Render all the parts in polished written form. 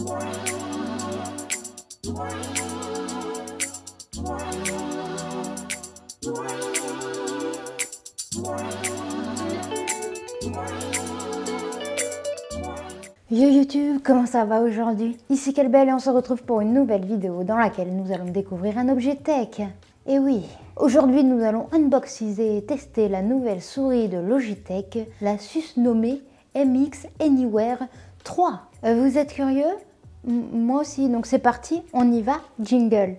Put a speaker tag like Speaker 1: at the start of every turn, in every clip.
Speaker 1: Yo YouTube, comment ça va aujourd'hui? Ici Kelbel et on se retrouve pour une nouvelle vidéo dans laquelle nous allons découvrir un objet tech. Et oui, aujourd'hui nous allons unboxiser et tester la nouvelle souris de Logitech, la susnommée MX Anywhere 3. Vous êtes curieux? Moi aussi, donc c'est parti, on y va, jingle.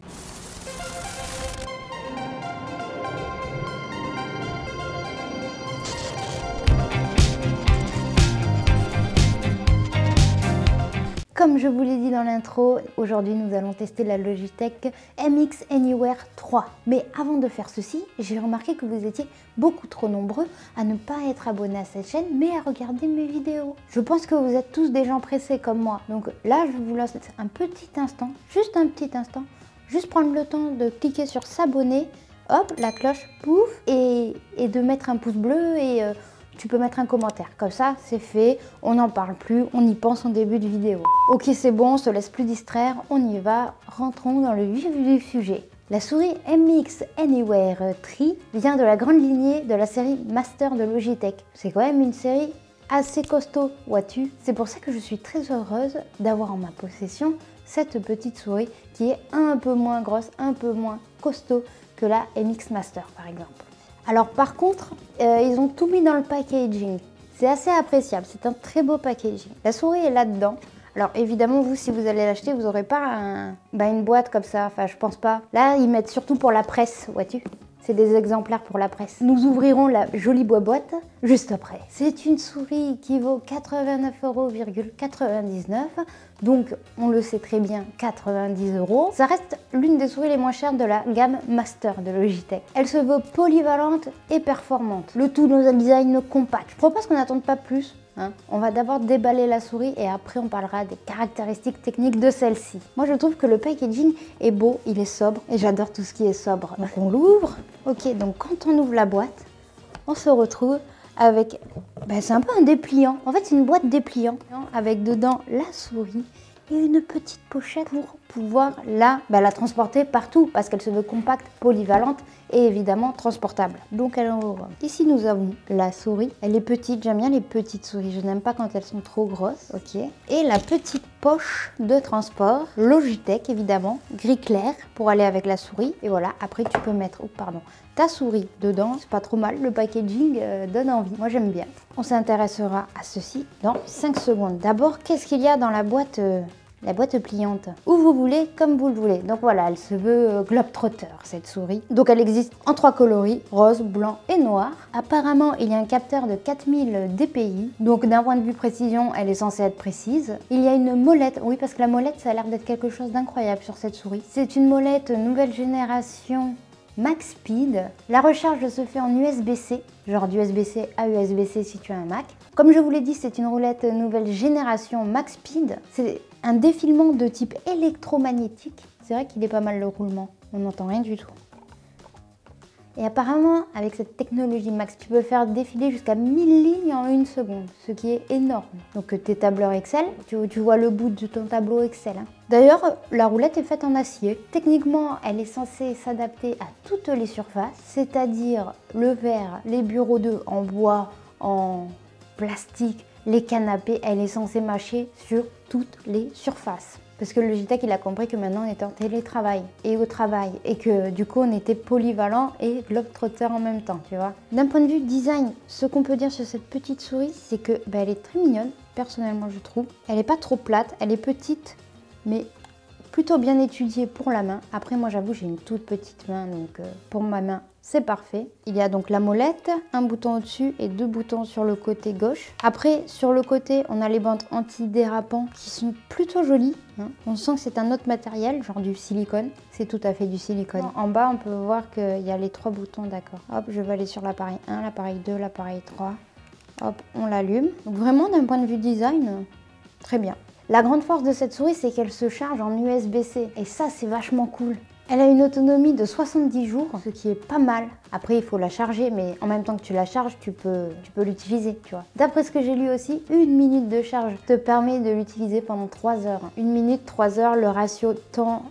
Speaker 1: Comme je vous l'ai dit dans l'intro, aujourd'hui nous allons tester la Logitech MX Anywhere 3. Mais avant de faire ceci, j'ai remarqué que vous étiez beaucoup trop nombreux à ne pas être abonnés à cette chaîne, mais à regarder mes vidéos. Je pense que vous êtes tous des gens pressés comme moi. Donc là, je vous laisse un petit instant, juste un petit instant, juste prendre le temps de cliquer sur s'abonner, hop, la cloche, pouf, et de mettre un pouce bleu et... tu peux mettre un commentaire, comme ça c'est fait, on n'en parle plus, on y pense en début de vidéo. Ok, c'est bon, on se laisse plus distraire, on y va, rentrons dans le vif du sujet. La souris MX Anywhere 3 vient de la grande lignée de la série Master de Logitech. C'est quand même une série assez costaud, vois-tu. C'est pour ça que je suis très heureuse d'avoir en ma possession cette petite souris qui est un peu moins grosse, un peu moins costaud que la MX Master par exemple. Alors par contre, ils ont tout mis dans le packaging. C'est assez appréciable, c'est un très beau packaging. La souris est là-dedans. Alors évidemment, vous, si vous allez l'acheter, vous n'aurez pas une boîte comme ça. Enfin, je pense pas. Là, ils mettent surtout pour la presse, vois-tu. C'est des exemplaires pour la presse. Nous ouvrirons la jolie boîte juste après. C'est une souris qui vaut 89,99 €. Donc, on le sait très bien, 90 €. Ça reste l'une des souris les moins chères de la gamme Master de Logitech. Elle se veut polyvalente et performante. Le tout dans un design compact. Je propose qu'on n'attende pas plus. On va d'abord déballer la souris et après on parlera des caractéristiques techniques de celle-ci. Moi je trouve que le packaging est beau, il est sobre et j'adore tout ce qui est sobre. Donc on l'ouvre. Ok, donc quand on ouvre la boîte, on se retrouve avec... c'est un peu un dépliant. En fait c'est une boîte dépliant avec dedans la souris et une petite pochette pour pouvoir la transporter partout parce qu'elle se veut compacte, polyvalente et évidemment transportable. Donc elle ouvre. Ici nous avons la souris. Elle est petite, j'aime bien les petites souris. Je n'aime pas quand elles sont trop grosses. Ok. Et la petite poche de transport Logitech évidemment, gris clair pour aller avec la souris. Et voilà, après tu peux mettre ta souris dedans. C'est pas trop mal, le packaging donne envie. Moi j'aime bien. On s'intéressera à ceci dans 5 secondes. D'abord, qu'est-ce qu'il y a dans la boîte pliante? Où vous voulez, comme vous le voulez. Donc voilà, elle se veut globetrotter cette souris. Donc elle existe en 3 coloris, rose, blanc et noir. Apparemment, il y a un capteur de 4000 dpi. Donc d'un point de vue précision, elle est censée être précise. Il y a une molette. Oui, parce que la molette, ça a l'air d'être quelque chose d'incroyable sur cette souris. C'est une molette nouvelle génération Max Speed. La recharge se fait en USB-C, genre d'USB-C à USB-C si tu as un Mac. Comme je vous l'ai dit, c'est une roulette nouvelle génération Max Speed. C'est un défilement de type électromagnétique. C'est vrai qu'il est pas mal le roulement, on n'entend rien du tout. Et apparemment, avec cette technologie Max, tu peux faire défiler jusqu'à 1000 lignes en 1 seconde, ce qui est énorme. Donc tes tableurs Excel, tu vois le bout de ton tableau Excel. D'ailleurs, la roulette est faite en acier. Techniquement, elle est censée s'adapter à toutes les surfaces, c'est-à-dire le verre, les bureaux en bois, en plastique, les canapés, elle est censée marcher sur toutes les surfaces. Parce que le Logitech, il a compris que maintenant on était en télétravail et au travail et que du coup on était polyvalent et globetrotter en même temps, tu vois. D'un point de vue design, ce qu'on peut dire sur cette petite souris, c'est que elle est très mignonne, personnellement je trouve. Elle n'est pas trop plate, elle est petite, mais plutôt bien étudiée pour la main. Après moi j'avoue j'ai une toute petite main, donc pour ma main c'est parfait. Il y a donc la molette, un bouton au-dessus et 2 boutons sur le côté gauche. Après, sur le côté, on a les bandes antidérapants qui sont plutôt jolies. On sent que c'est un autre matériel, genre du silicone. C'est tout à fait du silicone. En bas, on peut voir qu'il y a les 3 boutons, d'accord. Hop, je vais aller sur l'appareil 1, l'appareil 2, l'appareil 3. Hop, on l'allume. Donc vraiment, d'un point de vue design, très bien. La grande force de cette souris, c'est qu'elle se charge en USB-C. Et ça, c'est vachement cool. Elle a une autonomie de 70 jours, ce qui est pas mal. Après, il faut la charger, mais en même temps que tu la charges, tu peux l'utiliser, tu vois. D'après ce que j'ai lu aussi, 1 minute de charge te permet de l'utiliser pendant 3 heures. 1 minute, 3 heures, le ratio temps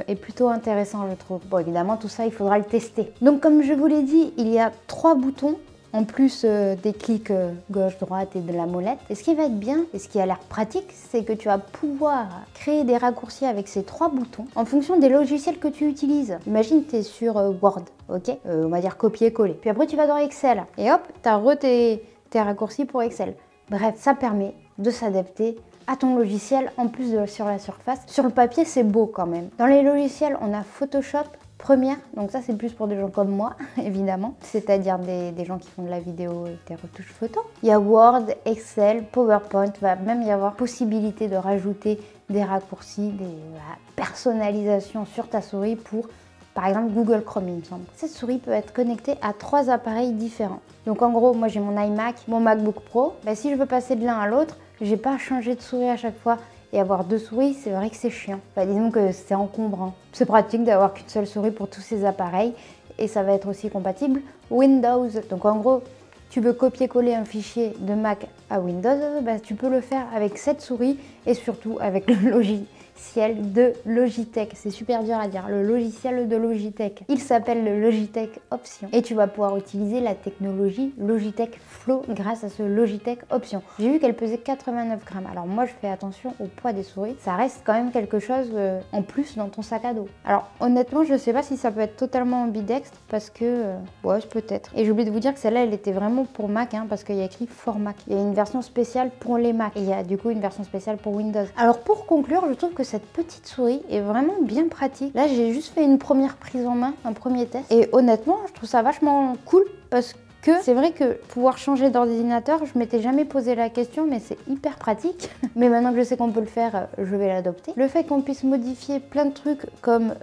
Speaker 1: est plutôt intéressant, je trouve. Bon, évidemment, tout ça, il faudra le tester. Donc, comme je vous l'ai dit, il y a 3 boutons. En plus des clics gauche, droite et de la molette. Et ce qui va être bien, et ce qui a l'air pratique, c'est que tu vas pouvoir créer des raccourcis avec ces 3 boutons en fonction des logiciels que tu utilises. Imagine tu es sur Word, ok, on va dire copier-coller. Puis après tu vas dans Excel et hop, tu as tes raccourcis pour Excel. Bref, ça permet de s'adapter à ton logiciel en plus de sur la surface. Sur le papier, c'est beau quand même. Dans les logiciels, on a Photoshop, Première, donc ça c'est plus pour des gens comme moi, évidemment, c'est-à-dire des gens qui font de la vidéo et des retouches photos. Il y a Word, Excel, PowerPoint, il va même y avoir possibilité de rajouter des raccourcis, des personnalisations sur ta souris pour, par exemple, Google Chrome, il me semble. Cette souris peut être connectée à 3 appareils différents. Donc en gros, moi j'ai mon iMac, mon MacBook Pro. Bah, si je veux passer de l'un à l'autre, j'ai pas à changer de souris à chaque fois. Et avoir 2 souris, c'est vrai que c'est chiant. Enfin, disons que c'est encombrant. C'est pratique d'avoir qu'une seule souris pour tous ces appareils. Et ça va être aussi compatible Windows. Donc en gros, tu veux copier-coller un fichier de Mac à Windows, bah, tu peux le faire avec cette souris et surtout avec le logiciel de Logitech. C'est super dur à dire, le logiciel de Logitech. Il s'appelle le Logitech Option et tu vas pouvoir utiliser la technologie Logitech Flow grâce à ce Logitech Option. J'ai vu qu'elle pesait 89 grammes. Alors moi je fais attention au poids des souris. Ça reste quand même quelque chose en plus dans ton sac à dos. Alors honnêtement je sais pas si ça peut être totalement ambidextre parce que ouais peut-être. Et j'ai oublié de vous dire que celle-là elle était vraiment pour Mac parce qu'il y a écrit for Mac. Il y a une version spéciale pour les Mac et il y a du coup une version spéciale pour Windows. Alors pour conclure, je trouve que cette petite souris est vraiment bien pratique. Là j'ai juste fait une première prise en main, un premier test et honnêtement je trouve ça vachement cool parce que c'est vrai que pouvoir changer d'ordinateur, je m'étais jamais posé la question, mais c'est hyper pratique. Mais maintenant que je sais qu'on peut le faire, je vais l'adopter. Le fait qu'on puisse modifier plein de trucs comme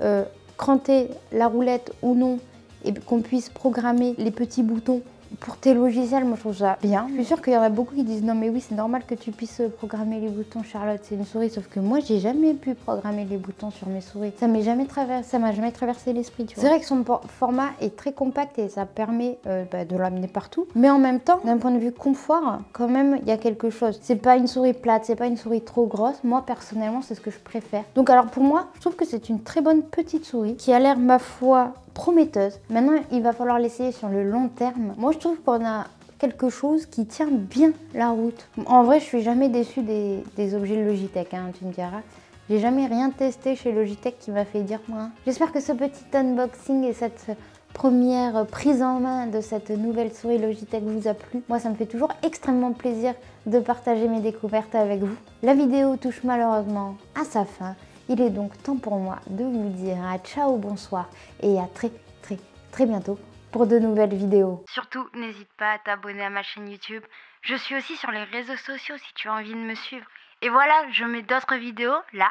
Speaker 1: cranter la roulette ou non, et qu'on puisse programmer les petits boutons pour tes logiciels, moi je trouve ça bien. Je suis sûre qu'il y en a beaucoup qui disent non mais oui c'est normal que tu puisses programmer les boutons Charlotte, c'est une souris, sauf que moi j'ai jamais pu programmer les boutons sur mes souris. Ça m'a jamais traversé l'esprit, tu vois. C'est vrai que son format est très compact et ça permet de l'amener partout, mais en même temps d'un point de vue confort, quand même il y a quelque chose. C'est pas une souris plate, c'est pas une souris trop grosse. Moi personnellement c'est ce que je préfère. Donc alors pour moi je trouve que c'est une très bonne petite souris qui a l'air ma foi prometteuse. Maintenant, il va falloir l'essayer sur le long terme. Moi, je trouve qu'on a quelque chose qui tient bien la route. En vrai, je suis jamais déçue des objets Logitech, tu me diras. J'ai jamais rien testé chez Logitech qui m'a fait dire moi. J'espère que ce petit unboxing et cette première prise en main de cette nouvelle souris Logitech vous a plu. Moi, ça me fait toujours extrêmement plaisir de partager mes découvertes avec vous. La vidéo touche malheureusement à sa fin. Il est donc temps pour moi de vous dire ciao, bonsoir et à très bientôt pour de nouvelles vidéos. Surtout, n'hésite pas à t'abonner à ma chaîne YouTube. Je suis aussi sur les réseaux sociaux si tu as envie de me suivre. Et voilà, je mets d'autres vidéos là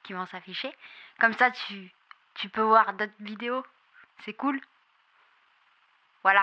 Speaker 1: qui vont s'afficher. Comme ça, tu peux voir d'autres vidéos. C'est cool. Voilà.